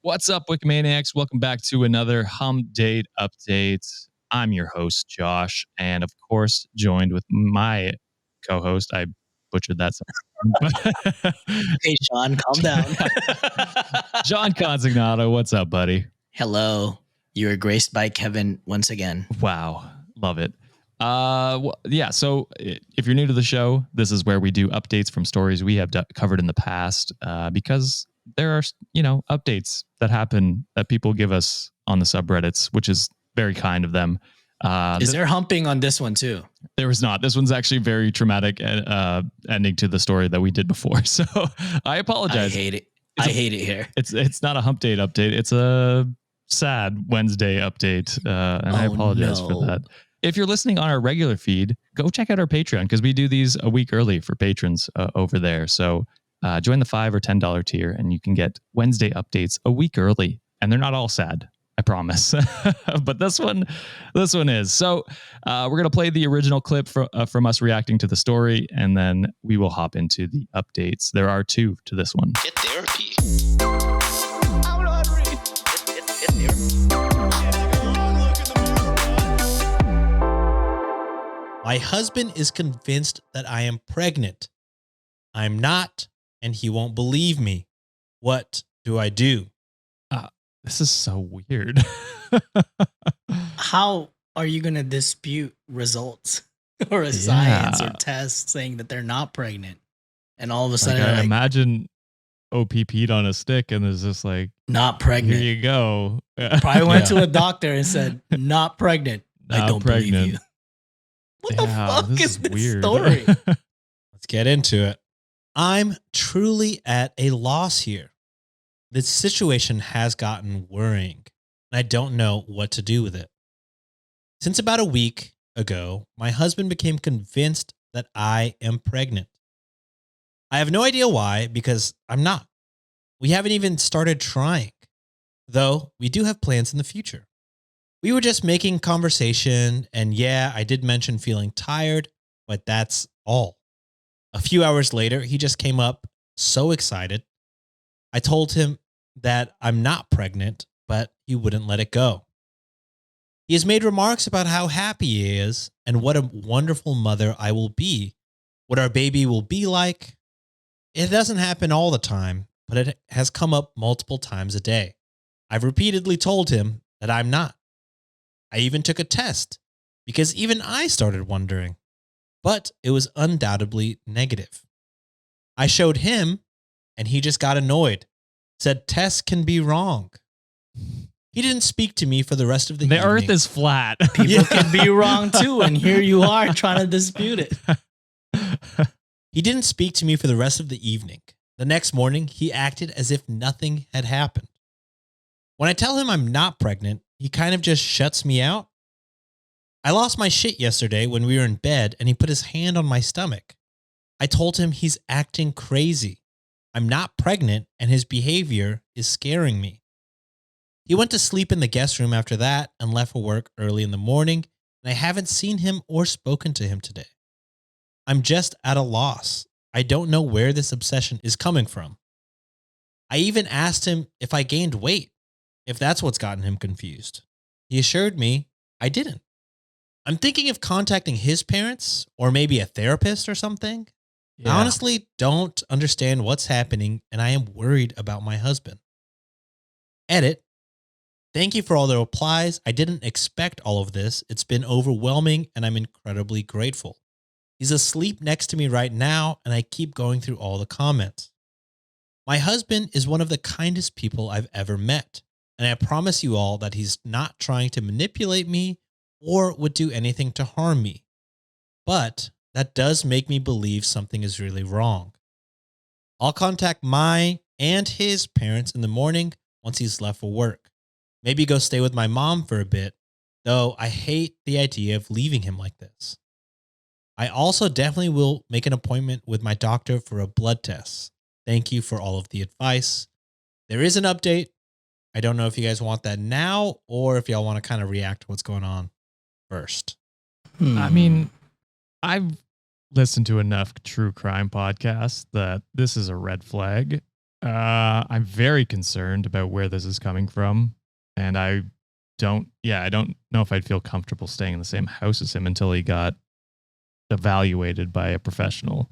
What's up, Wikimaniacs? Welcome back to another Hump Date Update. I'm your host, Josh, and of course, joined with my co-host. I butchered that. Hey, Sean, calm down. John Consignato, what's up, buddy? Hello. You are graced by Kevin once again. Wow. Love it. So if you're new to the show, this is where we do updates from stories we have covered in the past because there are, updates that happen that people give us on the subreddits, which is very kind of them. Is there humping on this one too? There was not. This one's actually very traumatic ending to the story that we did before. So I apologize. I hate it. I hate it here. It's not a hump date update. It's a sad Wednesday update. And I apologize for that. If you're listening on our regular feed, go check out our Patreon because we do these a week early for patrons over there. So join the $5 or $10 tier and you can get Wednesday updates a week early. And they're not all sad, I promise. But this one is. So we're going to play the original clip from us reacting to the story, and then we will hop into the updates. There are two to this one. Get therapy. I'm not ready. Get therapy. My husband is convinced that I am pregnant. I'm not, and he won't believe me. What do I do? This is so weird. How are you going to dispute results or a science or test saying that they're not pregnant? And all of a sudden, I imagine OPP'd on a stick and there's just like, not pregnant. Here you go. Probably went to a doctor and said, not pregnant. I don't believe you. What the fuck is this weird story? Let's get into it. I'm truly at a loss here. This situation has gotten worrying, and I don't know what to do with it. Since about a week ago, my husband became convinced that I am pregnant. I have no idea why, because I'm not. We haven't even started trying, though we do have plans in the future. We were just making conversation, and yeah, I did mention feeling tired, but that's all. A few hours later, he just came up so excited. I told him that I'm not pregnant, but he wouldn't let it go. He has made remarks about how happy he is and what a wonderful mother I will be, what our baby will be like. It doesn't happen all the time, but it has come up multiple times a day. I've repeatedly told him that I'm not. I even took a test because even I started wondering, but it was undoubtedly negative. I showed him and he just got annoyed, said tests can be wrong. He didn't speak to me for the rest of the evening. The earth is flat. People can be wrong too, and here you are trying to dispute it. He didn't speak to me for the rest of the evening. The next morning, he acted as if nothing had happened. When I tell him I'm not pregnant, he kind of just shuts me out. I lost my shit yesterday when we were in bed and he put his hand on my stomach. I told him he's acting crazy. I'm not pregnant and his behavior is scaring me. He went to sleep in the guest room after that and left for work early in the morning, and I haven't seen him or spoken to him today. I'm just at a loss. I don't know where this obsession is coming from. I even asked him if I gained weight, if that's what's gotten him confused. He assured me I didn't. I'm thinking of contacting his parents or maybe a therapist or something. Yeah. I honestly don't understand what's happening and I am worried about my husband. Edit. Thank you for all the replies. I didn't expect all of this. It's been overwhelming and I'm incredibly grateful. He's asleep next to me right now and I keep going through all the comments. My husband is one of the kindest people I've ever met. And I promise you all that he's not trying to manipulate me or would do anything to harm me. But that does make me believe something is really wrong. I'll contact my and his parents in the morning once he's left for work. Maybe go stay with my mom for a bit, though I hate the idea of leaving him like this. I also definitely will make an appointment with my doctor for a blood test. Thank you for all of the advice. There is an update. I don't know if you guys want that now or if y'all want to kind of react to what's going on first. I mean, I've listened to enough true crime podcasts that this is a red flag. I'm very concerned about where this is coming from, and I don't know if I'd feel comfortable staying in the same house as him until he got evaluated by a professional.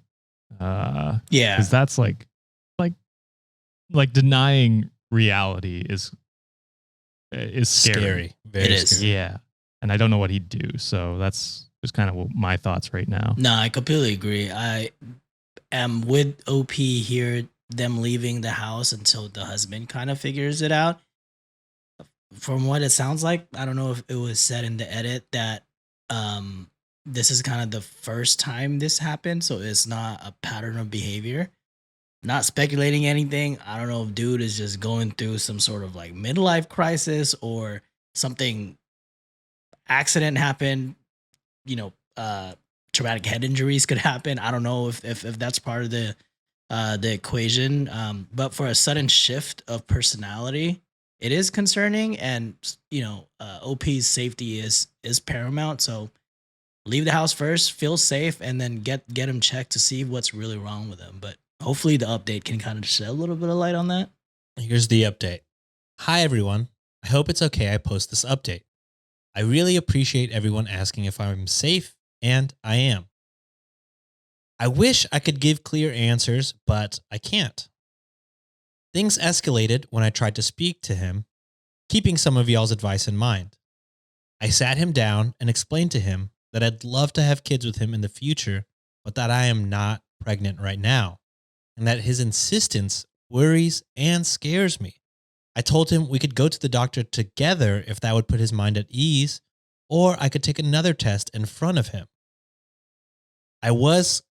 Yeah. Because that's like denying reality is scary. Very It is. scary. Yeah. And I don't know what he'd do. So that's just kind of my thoughts right now. No, I completely agree. I am with OP here, them leaving the house until the husband kind of figures it out. From what it sounds like, I don't know if it was said in the edit that this is kind of the first time this happened, so it's not a pattern of behavior. Not speculating anything. I don't know if dude is just going through some sort of like midlife crisis or something accident happened, traumatic head injuries could happen. I don't know if that's part of the equation. But for a sudden shift of personality, it is concerning, and OP's safety is paramount. So leave the house first, feel safe, and then get him checked to see what's really wrong with him. But hopefully the update can kind of shed a little bit of light on that. Here's the update. Hi, everyone. I hope it's okay I post this update. I really appreciate everyone asking if I'm safe, and I am. I wish I could give clear answers, but I can't. Things escalated when I tried to speak to him, keeping some of y'all's advice in mind. I sat him down and explained to him that I'd love to have kids with him in the future, but that I am not pregnant right now, and that his insistence worries and scares me. I told him we could go to the doctor together if that would put his mind at ease, or I could take another test in front of him. I was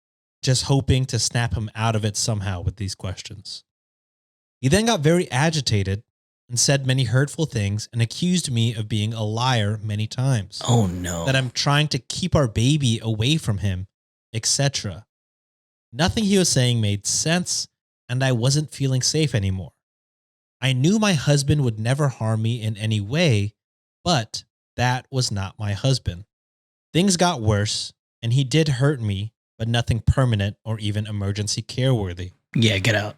just hoping to snap him out of it somehow with these questions. He then got very agitated and said many hurtful things and accused me of being a liar many times. Oh no. That I'm trying to keep our baby away from him, etc. Nothing he was saying made sense, and I wasn't feeling safe anymore. I knew my husband would never harm me in any way, but that was not my husband. Things got worse, and he did hurt me, but nothing permanent or even emergency care worthy. Yeah, get out.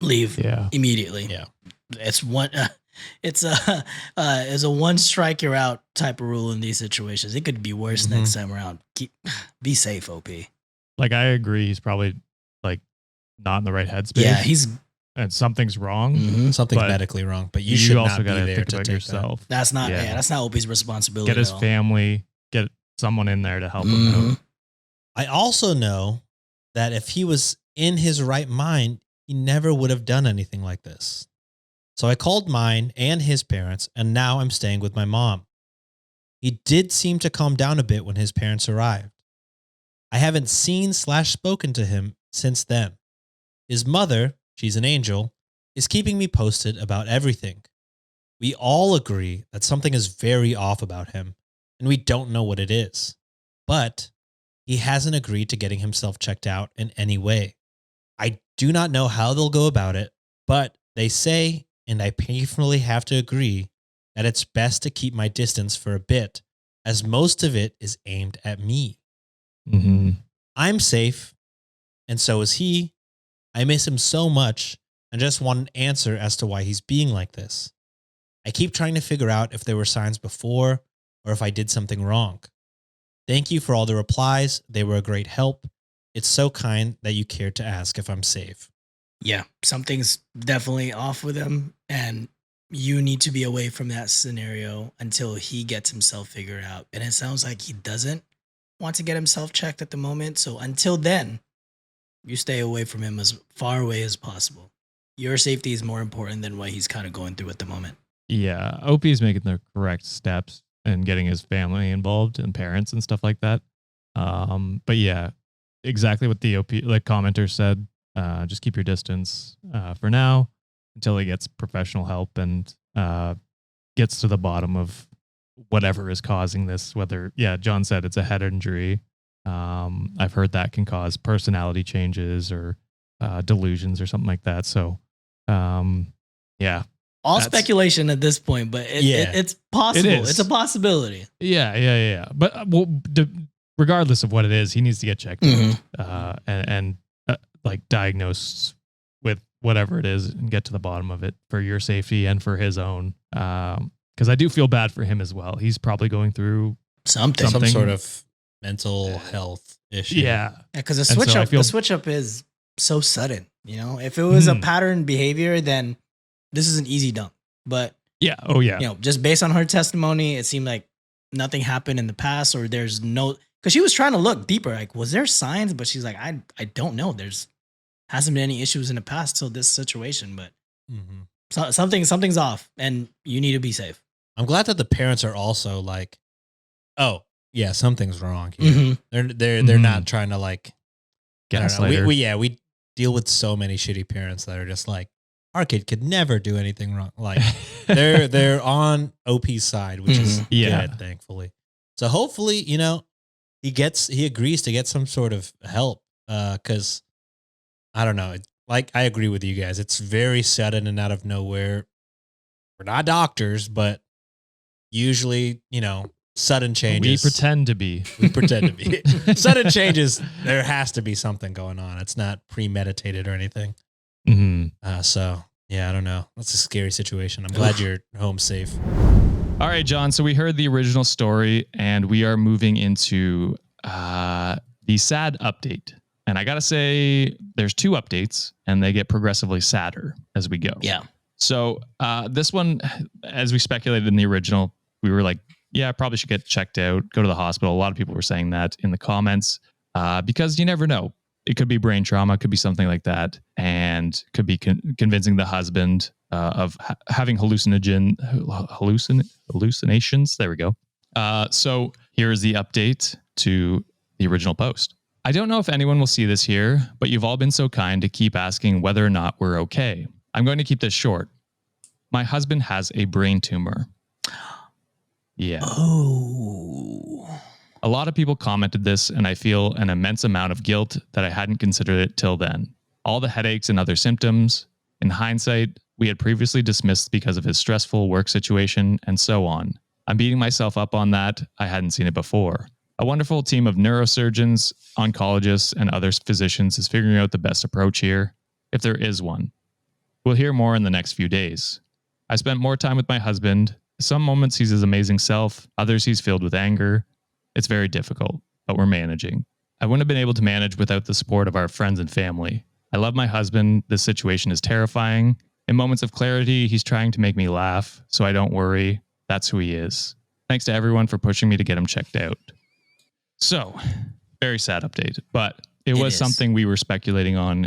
Leave immediately. Yeah. It's one it's a one strike you're out type of rule in these situations. It could be worse next time around. Be safe, OP. Like, I agree. He's probably like not in the right headspace. Yeah, and something's wrong. Something's But medically wrong, but you should also not be got to there think to about take yourself. That's not Yeah. that's not OP's responsibility. Get his at all. family, get someone in there to help him out. I also know that if he was in his right mind, he never would have done anything like this. So I called mine and his parents, and now I'm staying with my mom. He did seem to calm down a bit when his parents arrived. I haven't seen/spoken to him since then. His mother, she's an angel, is keeping me posted about everything. We all agree that something is very off about him, and we don't know what it is. But he hasn't agreed to getting himself checked out in any way. I do not know how they'll go about it, but they say, and I painfully have to agree, that it's best to keep my distance for a bit, as most of it is aimed at me. Mm-hmm. I'm safe, and so is he. I miss him so much and just want an answer as to why he's being like this. I keep trying to figure out if there were signs before or if I did something wrong. Thank you for all the replies. They were a great help. It's so kind that you cared to ask if I'm safe. Yeah, something's definitely off with him, and you need to be away from that scenario until he gets himself figured out. And it sounds like he doesn't want to get himself checked at the moment. So until then, you stay away from him as far away as possible. Your safety is more important than what he's kind of going through at the moment. Yeah, OP is making the correct steps and getting his family involved and parents and stuff like that. But yeah, exactly what the OP commenter said. Just keep your distance for now until he gets professional help and gets to the bottom of whatever is causing this. Whether, John said it's a head injury. I've heard that can cause personality changes or delusions or something like that. So, All speculation at this point, but it's possible. It's a possibility. Yeah. But regardless of what it is, he needs to get checked out and diagnosed with whatever it is and get to the bottom of it for your safety and for his own. Because I do feel bad for him as well. He's probably going through some sort of mental health issue. Yeah. Because the And switch so I up, feel- the switch up is so sudden. You know, if it was a pattern behavior, then this is an easy dunk. But Yeah. Oh, yeah. you know, just based on her testimony, it seemed like nothing happened in the past, or there's no, because she was trying to look deeper. Like, was there signs? But she's like, I don't know. There's hasn't been any issues in the past till this situation, but something's off, and you need to be safe. I'm glad that the parents are also like, oh yeah, something's wrong here. They're not trying to like Gaslighter. We deal with so many shitty parents that are just like, our kid could never do anything wrong. Like they're on OP's side, which is good, thankfully. So hopefully, you know, he agrees to get some sort of help. Cause I don't know. Like I agree with you guys. It's very sudden and out of nowhere. We're not doctors, but usually, you know, sudden changes. We pretend to be. Sudden changes. There has to be something going on. It's not premeditated or anything. So yeah, I don't know. That's a scary situation. I'm glad you're home safe. All right, John. So we heard the original story, and we are moving into the sad update. And I gotta say, there's 2 updates, and they get progressively sadder as we go. Yeah. So this one, as we speculated in the original, we were like, yeah, I probably should get checked out, go to the hospital. A lot of people were saying that in the comments because you never know. It could be brain trauma, could be something like that, and could be convincing the husband of having hallucinations. There we go. So here's the update to the original post. I don't know if anyone will see this here, but you've all been so kind to keep asking whether or not we're okay. I'm going to keep this short. My husband has a brain tumor. Yeah. Oh. A lot of people commented this, and I feel an immense amount of guilt that I hadn't considered it till then. All the headaches and other symptoms. In hindsight, we had previously dismissed because of his stressful work situation and so on. I'm beating myself up on that. I hadn't seen it before. A wonderful team of neurosurgeons, oncologists, and other physicians is figuring out the best approach here, if there is one. We'll hear more in the next few days. I spent more time with my husband. Some moments he's his amazing self, others he's filled with anger. It's very difficult, but we're managing. I wouldn't have been able to manage without the support of our friends and family. I love my husband. This situation is terrifying. In moments of clarity, he's trying to make me laugh, so I don't worry. That's who he is. Thanks to everyone for pushing me to get him checked out. So, very sad update, but it was something we were speculating on.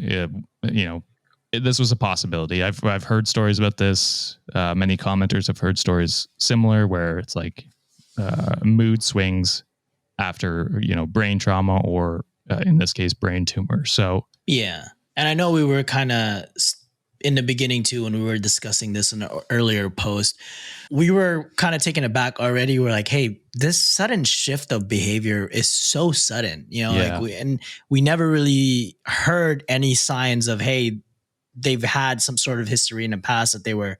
This was a possibility. I've heard stories about this. Many commenters have heard stories similar where it's like mood swings after, brain trauma or in this case, brain tumor. So yeah. And I know we were kind of in the beginning too, when we were discussing this in an earlier post, we were kind of taken aback already. We're like, hey, this sudden shift of behavior is so sudden, we never really heard any signs of, hey, they've had some sort of history in the past that they were,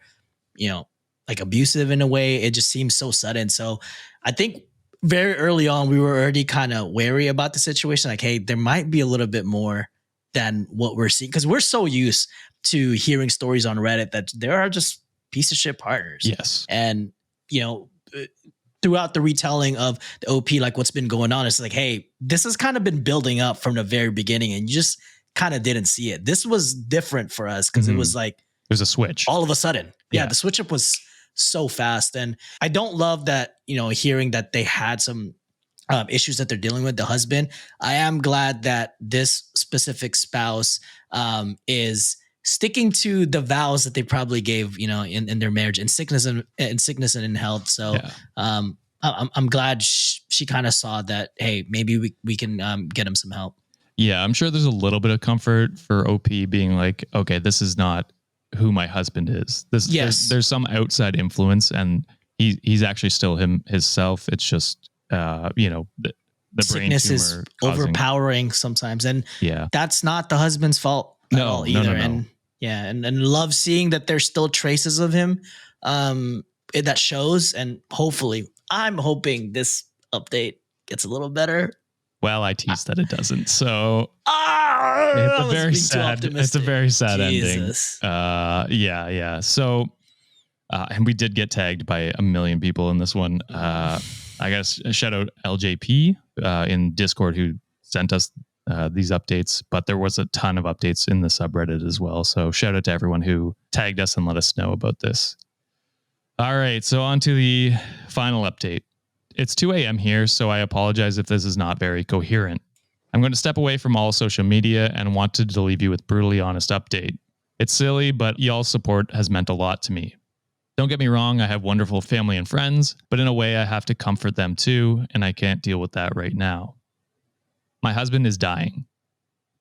like abusive in a way. It just seems so sudden. So I think very early on, we were already kind of wary about the situation. Like, hey, there might be a little bit more than what we're seeing, because we're so used to hearing stories on Reddit that there are just piece of shit partners. Yes. And, throughout the retelling of the OP, like what's been going on, it's like, hey, this has kind of been building up from the very beginning and you just kind of didn't see it. This was different for us because it was like, there's a switch all of a sudden. Yeah. The switch up was so fast. And I don't love that, hearing that they had some issues that they're dealing with, the husband. I am glad that this specific spouse is sticking to the vows that they probably gave, in their marriage, in sickness and in health. So I'm glad she kind of saw that, hey, maybe we can get him some help. Yeah, I'm sure there's a little bit of comfort for OP being like, okay, this is not who my husband is. There's some outside influence, and he's actually still himself. It's just the brain sickness tumor is causing overpowering sometimes, and that's not the husband's fault at all either. No. And love seeing that there's still traces of him that shows, and hopefully, I'm hoping this update gets a little better. Well, I teased that it doesn't. So Ah, it's a very sad. It's a very sad Jesus. ending. Yeah. So, and we did get tagged by a million people in this one. I guess shout out LJP in Discord who sent us these updates, but there was a ton of updates in the subreddit as well. So shout out to everyone who tagged us and let us know about this. All right, so on to the final update. It's 2 a.m. here, so I apologize if this is not very coherent. I'm going to step away from all social media and wanted to leave you with brutally honest update. It's silly, but y'all's support has meant a lot to me. Don't get me wrong, I have wonderful family and friends, but in a way I have to comfort them too, and I can't deal with that right now. My husband is dying.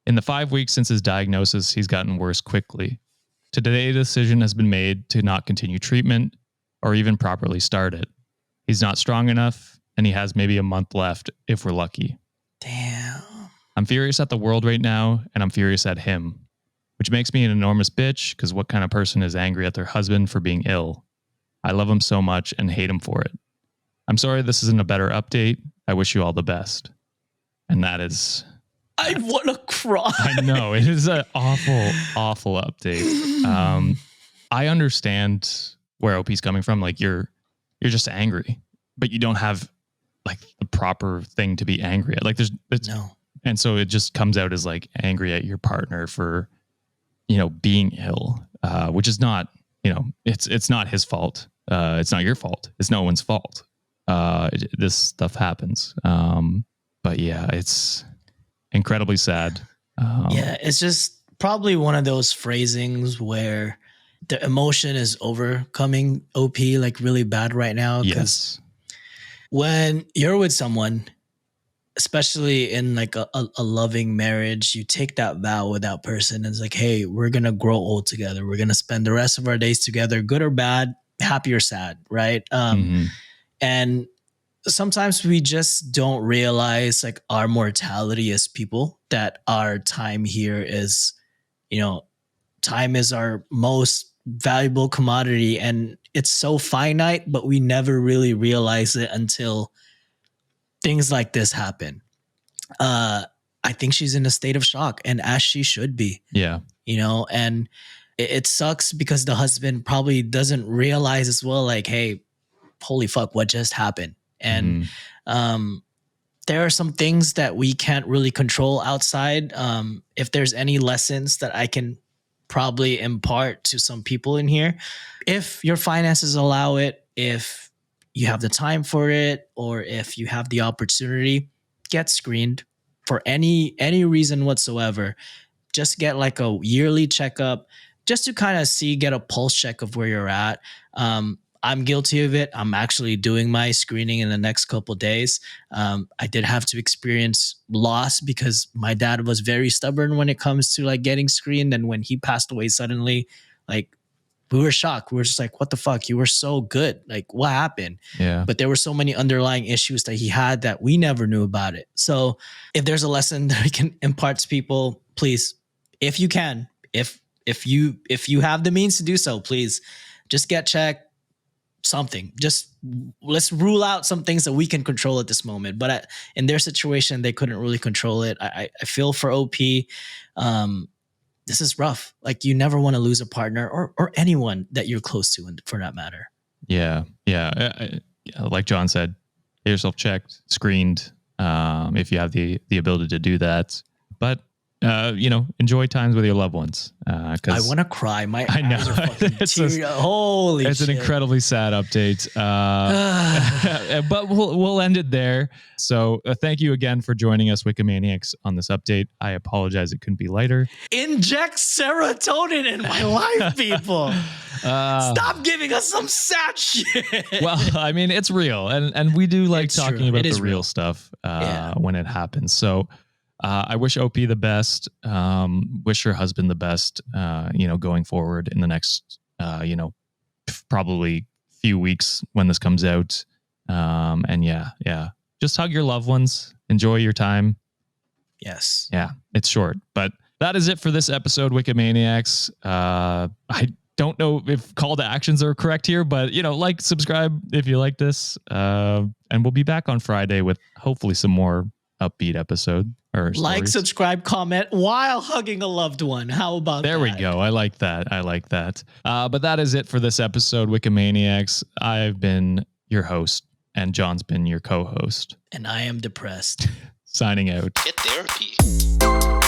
In the 5 weeks since his diagnosis, he's gotten worse quickly. Today, a decision has been made to not continue treatment or even properly start it. He's not strong enough, and he has maybe a month left if we're lucky. Damn. I'm furious at the world right now, and I'm furious at him, which makes me an enormous bitch, because what kind of person is angry at their husband for being ill? I love him so much and hate him for it. I'm sorry this isn't a better update. I wish you all the best. And that is... I want to cry. I know. It is an awful, awful update. I understand where OP's coming from. Like, you're just angry, but you don't have like the proper thing to be angry at. Like it's No. And so it just comes out as like angry at your partner for, being ill, which is not, it's not his fault. It's not your fault. It's no one's fault. This stuff happens. But yeah, it's incredibly sad. Yeah, it's just probably one of those phrasings where the emotion is overcoming OP like really bad right now. Yes. When you're with someone, especially in like a loving marriage, you take that vow with that person. And it's like, hey, we're going to grow old together. We're going to spend the rest of our days together, good or bad, happy or sad, right? And sometimes we just don't realize like our mortality as people, that our time here is, time is our most valuable commodity, and it's so finite, but we never really realize it until things like this happen. I think she's in a state of shock, and as she should be. Yeah. And it sucks because the husband probably doesn't realize as well, like, hey, holy fuck, what just happened? And there are some things that we can't really control outside. If there's any lessons that I can probably impart to some people in here, if your finances allow it, if you have the time for it, or if you have the opportunity, get screened for any reason whatsoever. Just get like a yearly checkup, just to kind of get a pulse check of where you're at. I'm guilty of it. I'm actually doing my screening in the next couple of days. I did have to experience loss because my dad was very stubborn when it comes to like getting screened. And when he passed away suddenly, like, we were shocked. We were just like, what the fuck? You were so good. Like, what happened? Yeah. But there were so many underlying issues that he had that we never knew about it. So if there's a lesson that we can impart to people, please, if you can, if you have the means to do so, please just get checked. Something, just let's rule out some things that we can control at this moment. But in their situation, they couldn't really control it. I feel for OP. This is rough. Like, you never want to lose a partner or anyone that you're close to, for that matter. Yeah. Like John said, get yourself checked, screened, if you have the ability to do that. But enjoy times with your loved ones. I want to cry. My I know. eyes are fucking holy it's shit. an incredibly sad update. But we'll end it there. So thank you again for joining us, Wikimaniacs, on this update. I apologize it couldn't be lighter. Inject serotonin in my life, people. Stop giving us some sad shit. Well, I mean, it's real. And we do like It's talking true. about It the is real real. stuff when it happens. So I wish OP the best. Wish her husband the best, going forward in the next, probably few weeks when this comes out. And yeah. Just hug your loved ones. Enjoy your time. Yes. Yeah, it's short. But that is it for this episode, Wikimaniacs. I don't know if call to actions are correct here, but, like, subscribe if you like this. And we'll be back on Friday with hopefully some more upbeat episode. Or Like, stories. subscribe, comment while hugging a loved one. How about There that? we go. I like that. But that is it for this episode, Wikimaniacs. I've been your host, and John's been your co-host. And I am depressed. Signing out. Get therapy.